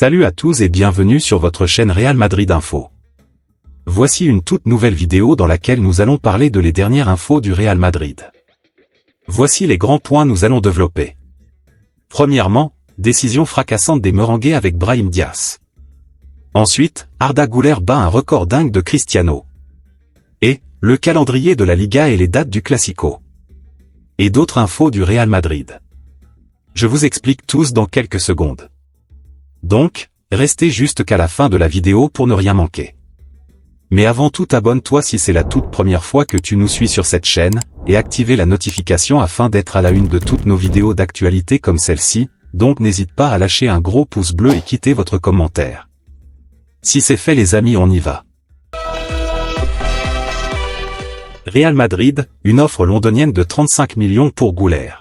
Salut à tous et bienvenue sur votre chaîne Real Madrid Info. Voici une toute nouvelle vidéo dans laquelle nous allons parler de les dernières infos du Real Madrid. Voici les grands points nous allons développer. Premièrement, décision fracassante des Merengues avec Brahim Diaz. Ensuite, Arda Güler bat un record dingue de Cristiano. Et, le calendrier de la Liga et les dates du Classico. Et d'autres infos du Real Madrid. Je vous explique tous dans quelques secondes. Donc, restez jusqu'à la fin de la vidéo pour ne rien manquer. Mais avant tout, abonne-toi si c'est la toute première fois que tu nous suis sur cette chaîne, et activez la notification afin d'être à la une de toutes nos vidéos d'actualité comme celle-ci, donc n'hésite pas à lâcher un gros pouce bleu et quitter votre commentaire. Si c'est fait les amis, on y va. Real Madrid, une offre londonienne de 35 millions pour Güler.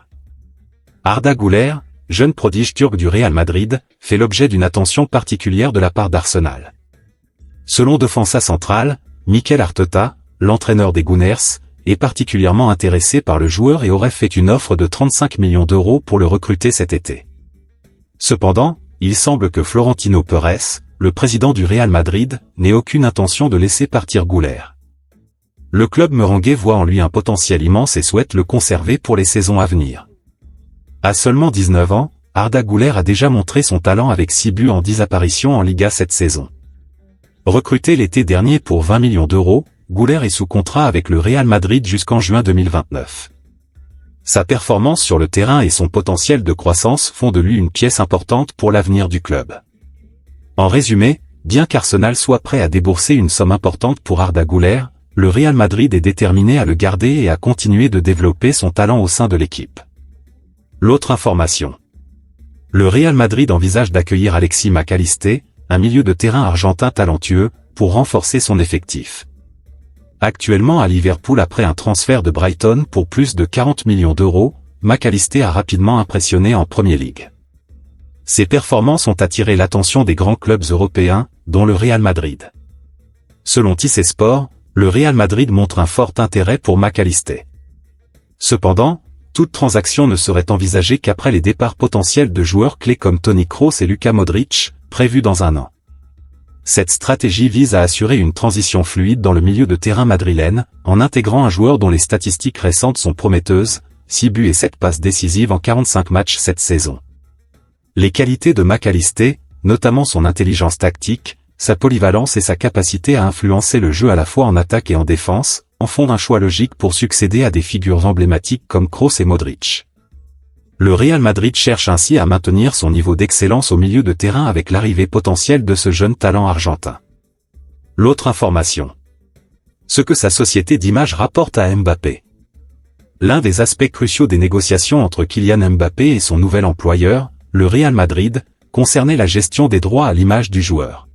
Arda Güler, jeune prodige turc du Real Madrid, fait l'objet d'une attention particulière de la part d'Arsenal. Selon Defensa Central, Mikel Arteta, l'entraîneur des Gunners, est particulièrement intéressé par le joueur et aurait fait une offre de 35 millions d'euros pour le recruter cet été. Cependant, il semble que Florentino Pérez, le président du Real Madrid, n'ait aucune intention de laisser partir Güler. Le club merengue voit en lui un potentiel immense et souhaite le conserver pour les saisons à venir. À seulement 19 ans, Arda Güler a déjà montré son talent avec 6 buts en 10 apparitions en Liga cette saison. Recruté l'été dernier pour 20 millions d'euros, Güler est sous contrat avec le Real Madrid jusqu'en juin 2029. Sa performance sur le terrain et son potentiel de croissance font de lui une pièce importante pour l'avenir du club. En résumé, bien qu'Arsenal soit prêt à débourser une somme importante pour Arda Güler, le Real Madrid est déterminé à le garder et à continuer de développer son talent au sein de l'équipe. L'autre information. Le Real Madrid envisage d'accueillir Alexis Mac Allister, un milieu de terrain argentin talentueux, pour renforcer son effectif. Actuellement à Liverpool après un transfert de Brighton pour plus de 40 millions d'euros, Mac Allister a rapidement impressionné en Premier League. Ses performances ont attiré l'attention des grands clubs européens, dont le Real Madrid. Selon TIC Sport, le Real Madrid montre un fort intérêt pour Mac Allister. Cependant, toute transaction ne serait envisagée qu'après les départs potentiels de joueurs clés comme Toni Kroos et Luka Modric, prévus dans un an. Cette stratégie vise à assurer une transition fluide dans le milieu de terrain madrilène, en intégrant un joueur dont les statistiques récentes sont prometteuses, 6 buts et 7 passes décisives en 45 matchs cette saison. Les qualités de Mac Allister, notamment son intelligence tactique, sa polyvalence et sa capacité à influencer le jeu à la fois en attaque et en défense, en font un choix logique pour succéder à des figures emblématiques comme Kroos et Modric. Le Real Madrid cherche ainsi à maintenir son niveau d'excellence au milieu de terrain avec l'arrivée potentielle de ce jeune talent argentin. L'autre information. Ce que sa société d'image rapporte à Mbappé. L'un des aspects cruciaux des négociations entre Kylian Mbappé et son nouvel employeur, le Real Madrid, concernait la gestion des droits à l'image du joueur.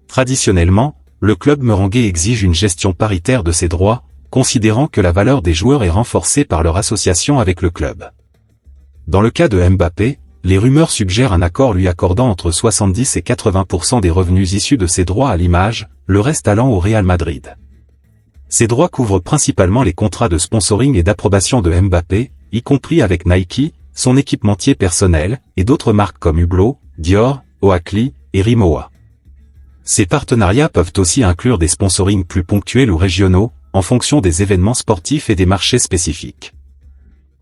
Traditionnellement, le club merengue exige une gestion paritaire de ses droits, considérant que la valeur des joueurs est renforcée par leur association avec le club. Dans le cas de Mbappé, les rumeurs suggèrent un accord lui accordant entre 70 et 80% des revenus issus de ses droits à l'image, le reste allant au Real Madrid. Ces droits couvrent principalement les contrats de sponsoring et d'approbation de Mbappé, y compris avec Nike, son équipementier personnel, et d'autres marques comme Hublot, Dior, Oakley et Rimowa. Ces partenariats peuvent aussi inclure des sponsorings plus ponctuels ou régionaux, en fonction des événements sportifs et des marchés spécifiques.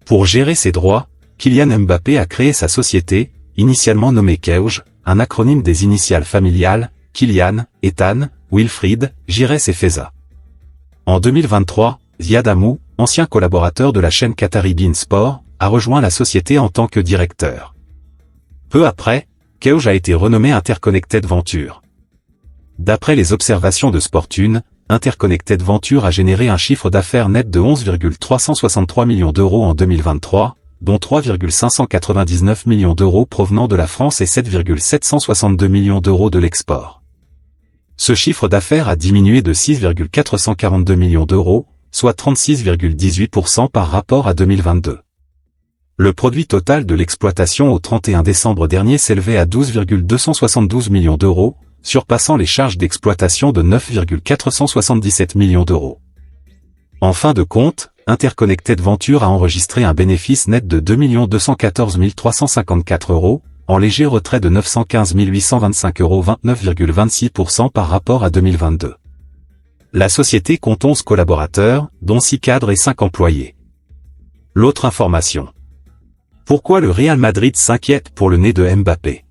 Pour gérer ces droits, Kylian Mbappé a créé sa société, initialement nommée Keuge, un acronyme des initiales familiales, Kylian, Ethan, Wilfried, Gires et Feza. En 2023, Ziad Hamou, ancien collaborateur de la chaîne qatari beIN Sport, a rejoint la société en tant que directeur. Peu après, Keuge a été renommé Interconnected Venture. D'après les observations de Sportune, Interconnected Venture a généré un chiffre d'affaires net de 11,363 millions d'euros en 2023, dont 3,599 millions d'euros provenant de la France et 7,762 millions d'euros de l'export. Ce chiffre d'affaires a diminué de 6,442 millions d'euros, soit 36,18% par rapport à 2022. Le produit total de l'exploitation au 31 décembre dernier s'élevait à 12,272 millions d'euros, surpassant les charges d'exploitation de 9,477 millions d'euros. En fin de compte, Interconnected Venture a enregistré un bénéfice net de 2 214 354 €, en léger retrait de 915 825 €, 29,26% par rapport à 2022. La société compte 11 collaborateurs, dont 6 cadres et 5 employés. L'autre information. Pourquoi le Real Madrid s'inquiète pour le nez de Mbappé?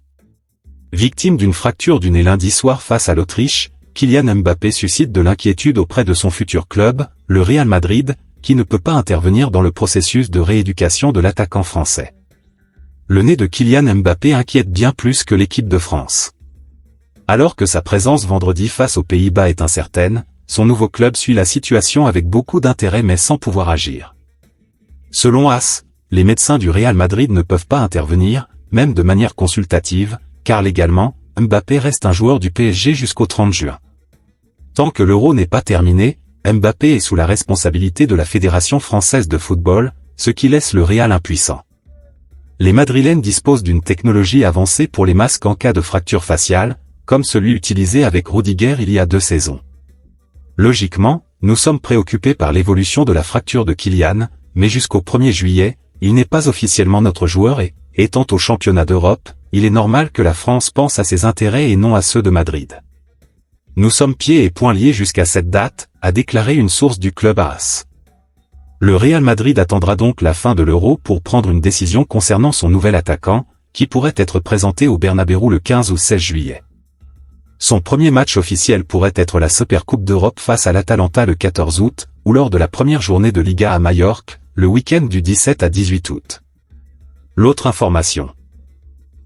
Victime d'une fracture du nez lundi soir face à l'Autriche, Kylian Mbappé suscite de l'inquiétude auprès de son futur club, le Real Madrid, qui ne peut pas intervenir dans le processus de rééducation de l'attaquant français. Le nez de Kylian Mbappé inquiète bien plus que l'équipe de France. Alors que sa présence vendredi face aux Pays-Bas est incertaine, son nouveau club suit la situation avec beaucoup d'intérêt mais sans pouvoir agir. Selon AS, les médecins du Real Madrid ne peuvent pas intervenir, même de manière consultative, car légalement, Mbappé reste un joueur du PSG jusqu'au 30 juin. Tant que l'Euro n'est pas terminé, Mbappé est sous la responsabilité de la Fédération française de football, ce qui laisse le Real impuissant. Les Madrilènes disposent d'une technologie avancée pour les masques en cas de fracture faciale, comme celui utilisé avec Rudiger il y a 2 saisons. Logiquement, nous sommes préoccupés par l'évolution de la fracture de Kylian, mais jusqu'au 1er juillet, il n'est pas officiellement notre joueur et, étant au championnat d'Europe, il est normal que la France pense à ses intérêts et non à ceux de Madrid. Nous sommes pieds et poings liés jusqu'à cette date, a déclaré une source du club AS. Le Real Madrid attendra donc la fin de l'Euro pour prendre une décision concernant son nouvel attaquant, qui pourrait être présenté au Bernabéu le 15 ou 16 juillet. Son premier match officiel pourrait être la Supercoupe d'Europe face à l'Atalanta le 14 août, ou lors de la première journée de Liga à Majorque, le week-end du 17 à 18 août. L'autre information.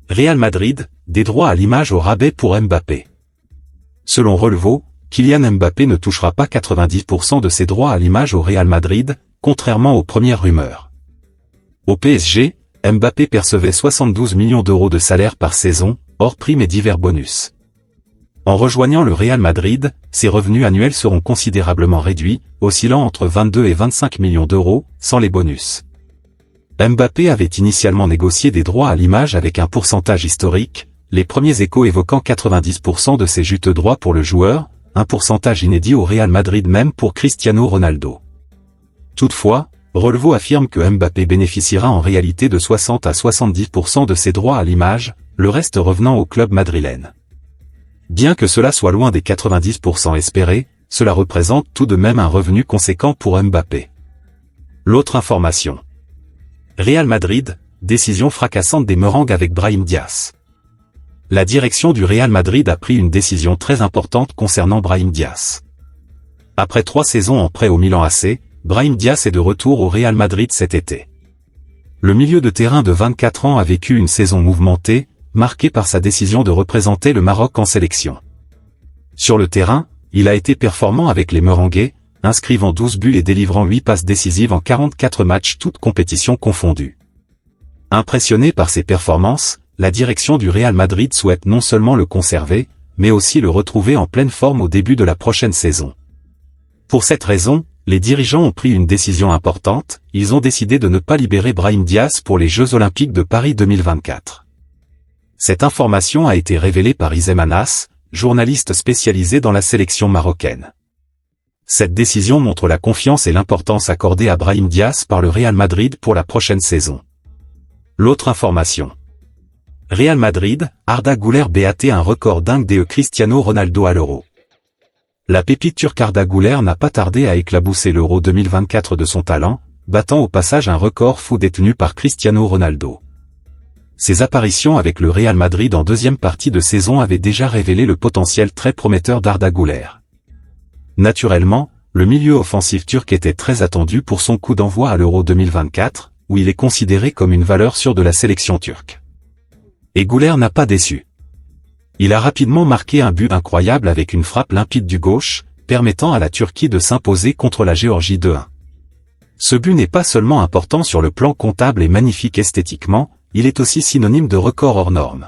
Real Madrid, des droits à l'image au rabais pour Mbappé. Selon Relevo, Kylian Mbappé ne touchera pas 90% de ses droits à l'image au Real Madrid, contrairement aux premières rumeurs. Au PSG, Mbappé percevait 72 millions d'euros de salaire par saison, hors primes et divers bonus. En rejoignant le Real Madrid, ses revenus annuels seront considérablement réduits, oscillant entre 22 et 25 millions d'euros, sans les bonus. Mbappé avait initialement négocié des droits à l'image avec un pourcentage historique, les premiers échos évoquant 90% de ses juteux droits pour le joueur, un pourcentage inédit au Real Madrid même pour Cristiano Ronaldo. Toutefois, Relevo affirme que Mbappé bénéficiera en réalité de 60 à 70% de ses droits à l'image, le reste revenant au club madrilène. Bien que cela soit loin des 90% espérés, cela représente tout de même un revenu conséquent pour Mbappé. L'autre information. Real Madrid, décision fracassante des Merengues avec Brahim Diaz. La direction du Real Madrid a pris une décision très importante concernant Brahim Diaz. Après 3 saisons en prêt au Milan AC, Brahim Diaz est de retour au Real Madrid cet été. Le milieu de terrain de 24 ans a vécu une saison mouvementée, marquée par sa décision de représenter le Maroc en sélection. Sur le terrain, il a été performant avec les Merengues, inscrivant 12 buts et délivrant 8 passes décisives en 44 matchs toutes compétitions confondues. Impressionné par ses performances, la direction du Real Madrid souhaite non seulement le conserver, mais aussi le retrouver en pleine forme au début de la prochaine saison. Pour cette raison, les dirigeants ont pris une décision importante, ils ont décidé de ne pas libérer Brahim Diaz pour les Jeux Olympiques de Paris 2024. Cette information a été révélée par Izem Anas, journaliste spécialisé dans la sélection marocaine. Cette décision montre la confiance et l'importance accordée à Brahim Diaz par le Real Madrid pour la prochaine saison. L'autre information. Real Madrid, Arda Güler BAT un record dingue de Cristiano Ronaldo à l'Euro. La pépite turque Arda Güler n'a pas tardé à éclabousser l'Euro 2024 de son talent, battant au passage un record fou détenu par Cristiano Ronaldo. Ses apparitions avec le Real Madrid en deuxième partie de saison avaient déjà révélé le potentiel très prometteur d'Arda Güler. Naturellement, le milieu offensif turc était très attendu pour son coup d'envoi à l'Euro 2024, où il est considéré comme une valeur sûre de la sélection turque. Et Güler n'a pas déçu. Il a rapidement marqué un but incroyable avec une frappe limpide du gauche, permettant à la Turquie de s'imposer contre la Géorgie 2-1. Ce but n'est pas seulement important sur le plan comptable et magnifique esthétiquement, il est aussi synonyme de record hors norme.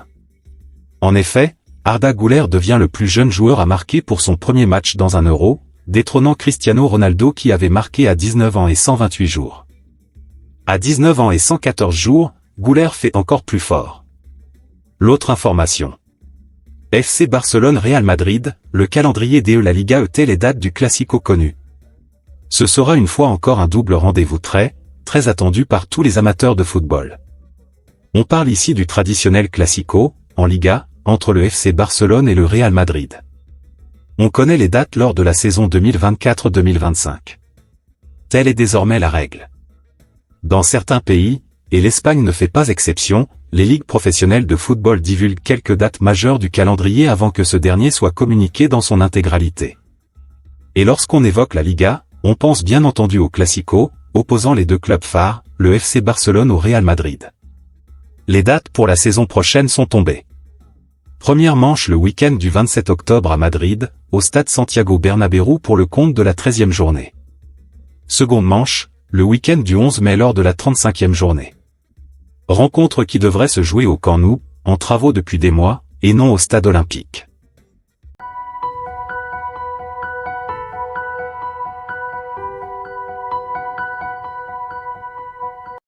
En effet, Arda Güler devient le plus jeune joueur à marquer pour son premier match dans un Euro, détrônant Cristiano Ronaldo qui avait marqué à 19 ans et 128 jours. À 19 ans et 114 jours, Güler fait encore plus fort. L'autre information. FC Barcelone Real Madrid, le calendrier de la Liga est les dates du Classico connu. Ce sera une fois encore un double rendez-vous très attendu par tous les amateurs de football. On parle ici du traditionnel Classico, en Liga, entre le FC Barcelone et le Real Madrid. On connaît les dates lors de la saison 2024-2025. Telle est désormais la règle. Dans certains pays, et l'Espagne ne fait pas exception, les ligues professionnelles de football divulguent quelques dates majeures du calendrier avant que ce dernier soit communiqué dans son intégralité. Et lorsqu'on évoque la Liga, on pense bien entendu au Classico, opposant les deux clubs phares, le FC Barcelone au Real Madrid. Les dates pour la saison prochaine sont tombées. Première manche le week-end du 27 octobre à Madrid, au stade Santiago Bernabéu pour le compte de la 13e journée. Seconde manche, le week-end du 11 mai lors de la 35e journée. Rencontre qui devrait se jouer au Camp Nou, en travaux depuis des mois, et non au stade olympique.